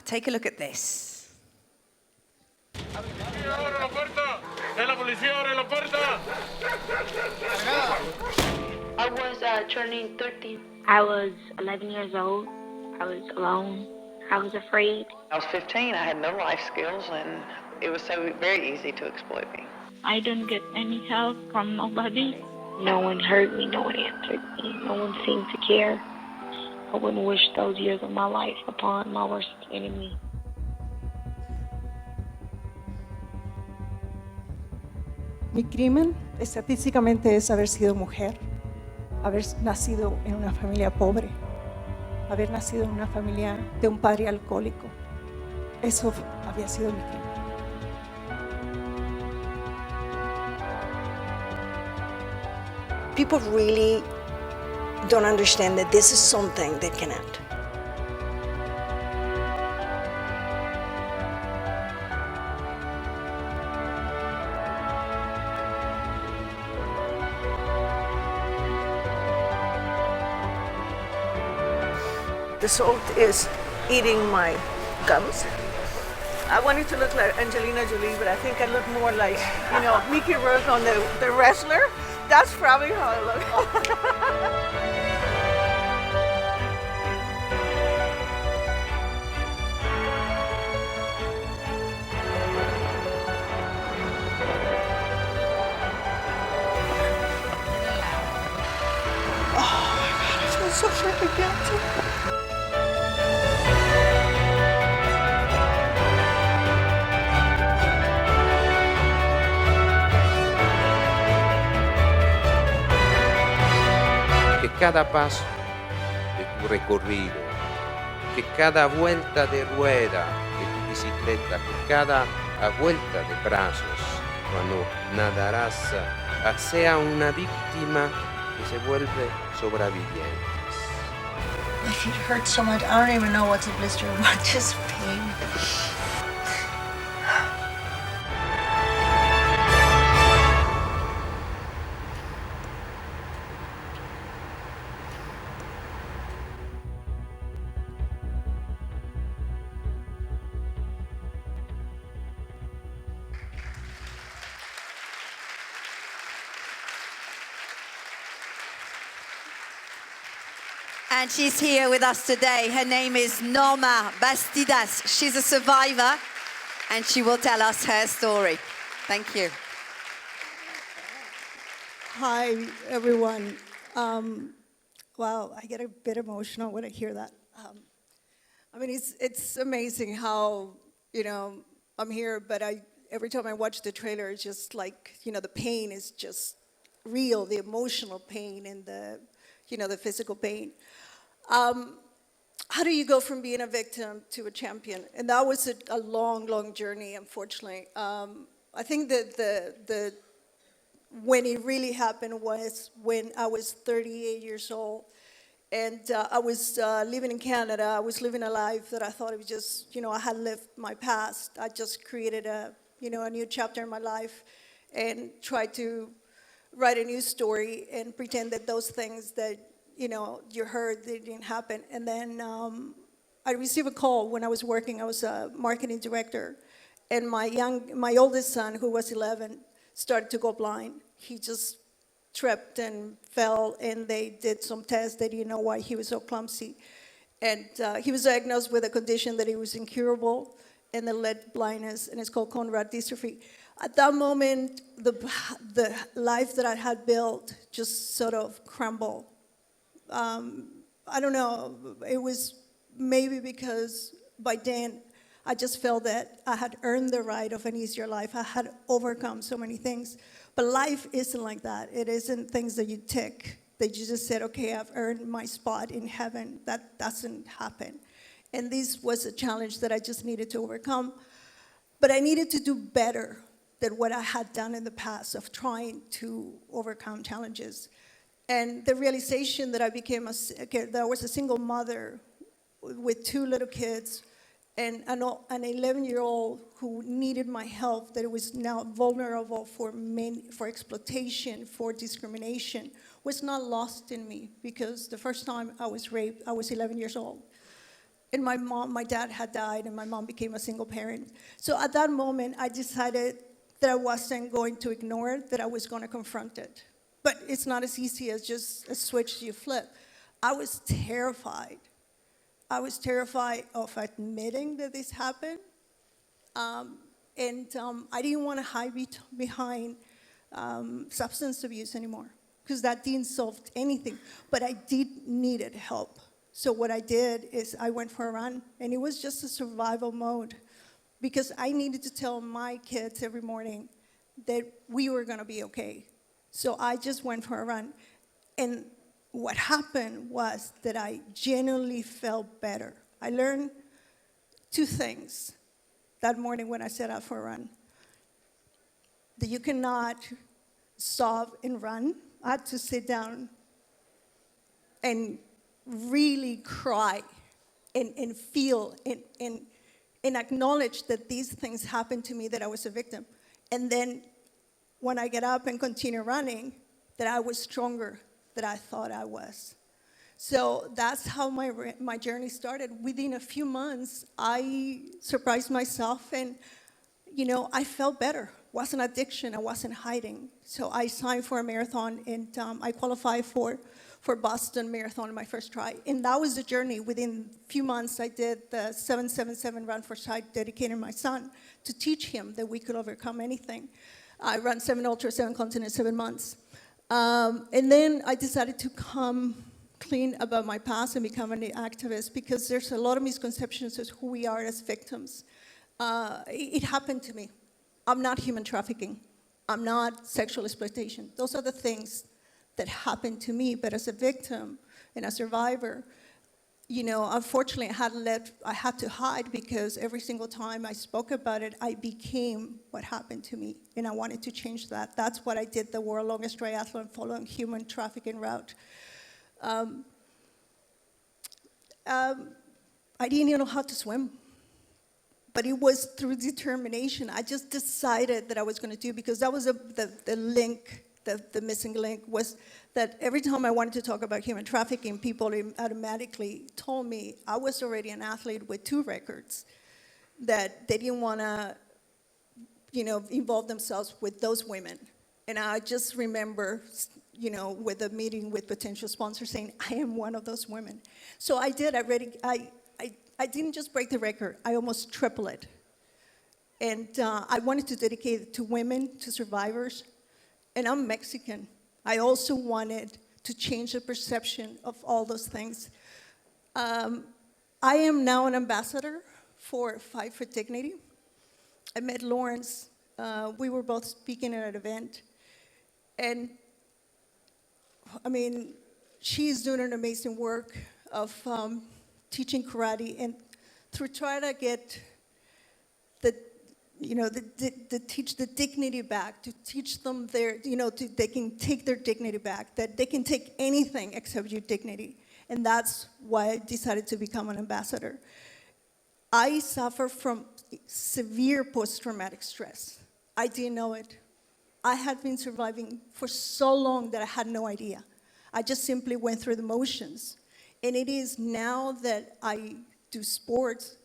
Take a look at this. I was turning 13. I was 11 years old. I was alone. I was afraid. I was 15. I had no life skills, and it was so very easy to exploit me. I didn't get any help from nobody. No one heard me. No one answered me. No one seemed to care. I wouldn't wish those years of my life upon my worst enemy. Mi crimen estadísticamente es haber sido mujer, haber nacido en una familia pobre, haber nacido en una familia de un padre alcohólico. Eso había sido mi crimen. People really don't understand that this is something that can end. The salt is eating my gums. I wanted to look like Angelina Jolie, but I think I look more like, Mickey Rourke on the wrestler. That's probably how I look. Oh my God, I feel so freaking guilty. Que cada paso de tu recorrido, que cada vuelta de rueda de tu bicicleta, que cada vuelta de brazos, cuando nadarás, sea una víctima que se vuelve sobrevivientes. If it hurts so much, I don't even know what's a blister, what just pain. And she's here with us today. Her name is Norma Bastidas. She's a survivor, and she will tell us her story. Thank you. Hi, everyone. Wow, I get a bit emotional when I hear that. It's amazing how, I'm here, but every time I watch the trailer, it's just like, the pain is just real, the emotional pain and the physical pain. How do you go from being a victim to a champion? And that was a long, long journey, unfortunately. I think that when it really happened was when I was 38 years old. And I was living in Canada. I was living a life that I thought it was just, I had lived my past. I just created a new chapter in my life and tried to write a new story and pretend that those things that, you heard, they didn't happen. And then I received a call when I was working. I was a marketing director. And my oldest son, who was 11, started to go blind. He just tripped and fell, and they did some tests. They didn't know why he was so clumsy. And he was diagnosed with a condition that it was incurable, and that led blindness, and it's called Conrad dystrophy. At that moment, the life that I had built just sort of crumbled. I don't know, it was maybe because by then I just felt that I had earned the right of an easier life. I had overcome so many things. But life isn't like that. It isn't things that you tick, that you just said, okay, I've earned my spot in heaven. That doesn't happen. And this was a challenge that I just needed to overcome. But I needed to do better than what I had done in the past of trying to overcome challenges. And the realization that I that I was a single mother with 2 little kids and an 11-year-old who needed my help, that it was now vulnerable for exploitation, for discrimination, was not lost in me, because the first time I was raped, I was 11 years old. And my dad had died, and my mom became a single parent. So at that moment, I decided that I wasn't going to ignore it, that I was going to confront it. But it's not as easy as just a switch you flip. I was terrified. I was terrified of admitting that this happened. And I didn't want to hide behind substance abuse anymore, because that didn't solve anything. But I did needed help. So what I did is I went for a run, and it was just a survival mode, because I needed to tell my kids every morning that we were going to be okay. So I just went for a run. And what happened was that I genuinely felt better. I learned two things that morning when I set out for a run: that you cannot stop and run. I had to sit down and really cry and feel and acknowledge that these things happened to me, that I was a victim. And then when I get up and continue running, that I was stronger than I thought I was. So that's how my journey started. Within a few months, I surprised myself, and I felt better. It wasn't addiction, I wasn't hiding. So I signed for a marathon, and I qualified for Boston Marathon in my first try. And that was the journey. Within a few months, I did the 777 Run for Sight, dedicating my son to teach him that we could overcome anything. I ran 7 ultras, 7 continents, 7 months. And then I decided to come clean about my past and become an activist, because there's a lot of misconceptions as who we are as victims. It happened to me. I'm not human trafficking. I'm not sexual exploitation. Those are the things that happened to me. But as a victim and a survivor, unfortunately, I had to hide, because every single time I spoke about it, I became what happened to me, and I wanted to change that. That's what I did, the world's longest triathlon, following human trafficking route. I didn't even know how to swim, but it was through determination. I just decided that I was going to do, because that was the link. The missing link was that every time I wanted to talk about human trafficking, people automatically told me I was already an athlete with 2 records, that they didn't want to, involve themselves with those women. And I just remember, with a meeting with potential sponsors, saying, I am one of those women. So I did. I didn't just break the record. I almost tripled it. And I wanted to dedicate it to women, to survivors. And I'm Mexican. I also wanted to change the perception of all those things. I am now an ambassador for Fight for Dignity. I met Lawrence. We were both speaking at an event. And, she's doing an amazing work of teaching karate, and to try to get teach the dignity back, to teach them they can take their dignity back, that they can take anything except your dignity. And that's why I decided to become an ambassador. I suffer from severe post-traumatic stress. I didn't know it. I had been surviving for so long that I had no idea. I just simply went through the motions. And it is now that I do sports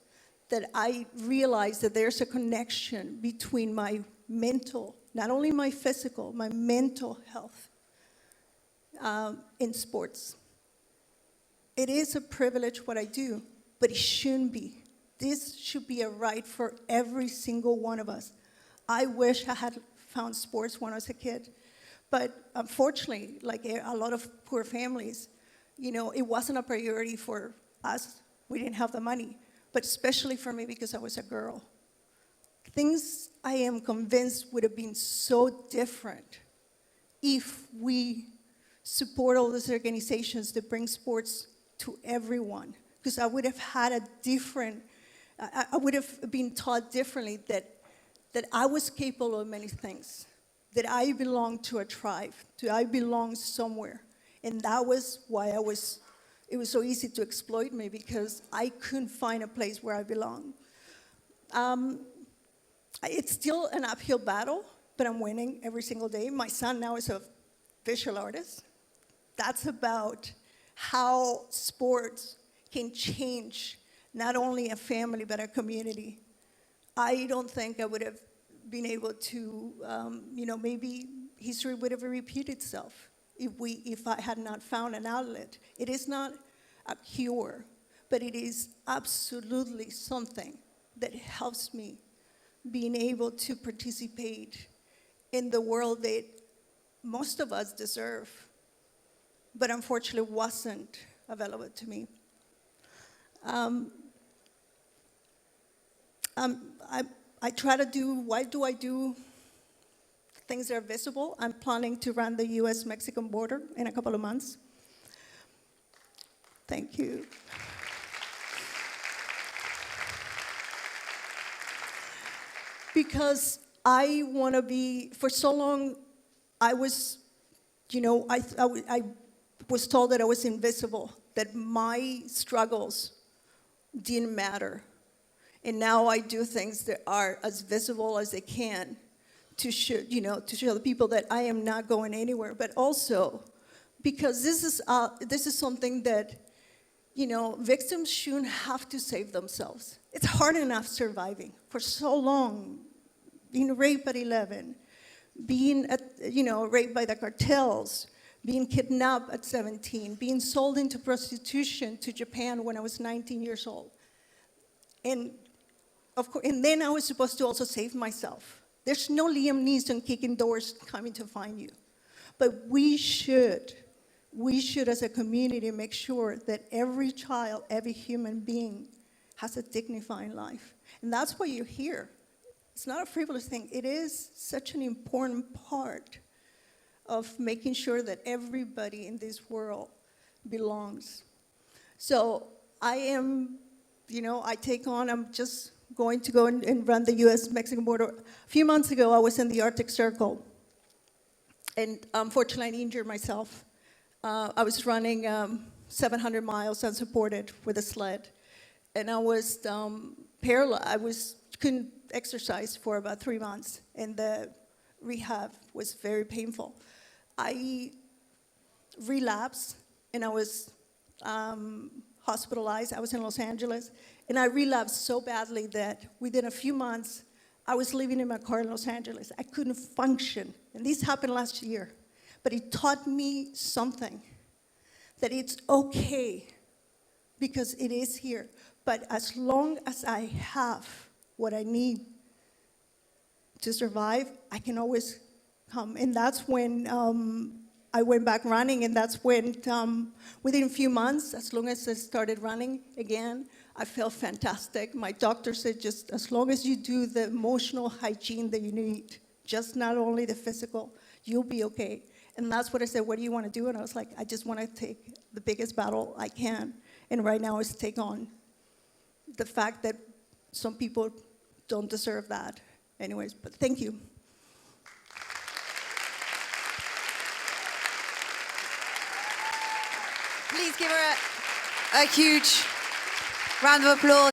that I realize that there's a connection between my mental, not only my physical, my mental health in sports. It is a privilege what I do, but it shouldn't be. This should be a right for every single one of us. I wish I had found sports when I was a kid, but unfortunately, like a lot of poor families, it wasn't a priority for us. We didn't have the money. But especially for me, because I was a girl. Things, I am convinced, would have been so different if we support all these organizations that bring sports to everyone. Because I would have had I would have been taught differently that I was capable of many things, that I belonged to a tribe, that I belonged somewhere. And that was why it was so easy to exploit me, because I couldn't find a place where I belong. It's still an uphill battle, but I'm winning every single day. My son now is a visual artist. That's about how sports can change not only a family, but a community. I don't think I would have been able to, maybe history would have repeated itself if I had not found an outlet. It is not a cure, but it is absolutely something that helps me being able to participate in the world that most of us deserve, but unfortunately wasn't available to me. Why do I do things that are visible? I'm planning to run the US-Mexican border in a couple of months. Thank you. Because I want to be, for so long, I was, I was told that I was invisible, that my struggles didn't matter. And now I do things that are as visible as they can to show the people that I am not going anywhere. But also, because this is something that, victims shouldn't have to save themselves. It's hard enough surviving for so long, being raped at 11, being raped by the cartels, being kidnapped at 17, being sold into prostitution to Japan when I was 19 years old. And of course, and then I was supposed to also save myself. There's no Liam Neeson kicking doors coming to find you. But we should as a community make sure that every child, every human being has a dignified life. And that's why you're here. It's not a frivolous thing. It is such an important part of making sure that everybody in this world belongs. So I'm just going to go and run the US-Mexican border. A few months ago, I was in the Arctic Circle, and unfortunately, I injured myself. I was running 700 miles unsupported with a sled, and I was paralyzed. Couldn't exercise for about 3 months, and the rehab was very painful. I relapsed, and I was hospitalized. I was in Los Angeles, and I relapsed so badly that within a few months, I was living in my car in Los Angeles. I couldn't function, and this happened last year. But it taught me something, that it's okay, because it is here. But as long as I have what I need to survive, I can always come. And that's when I went back running, and that's when, within a few months, as long as I started running again, I felt fantastic. My doctor said, just as long as you do the emotional hygiene that you need, just not only the physical, you'll be okay. And that's what I said, what do you want to do? And I was like, I just want to take the biggest battle I can. And right now is take on the fact that some people don't deserve that. Anyways, but thank you. Please give her a huge round of applause.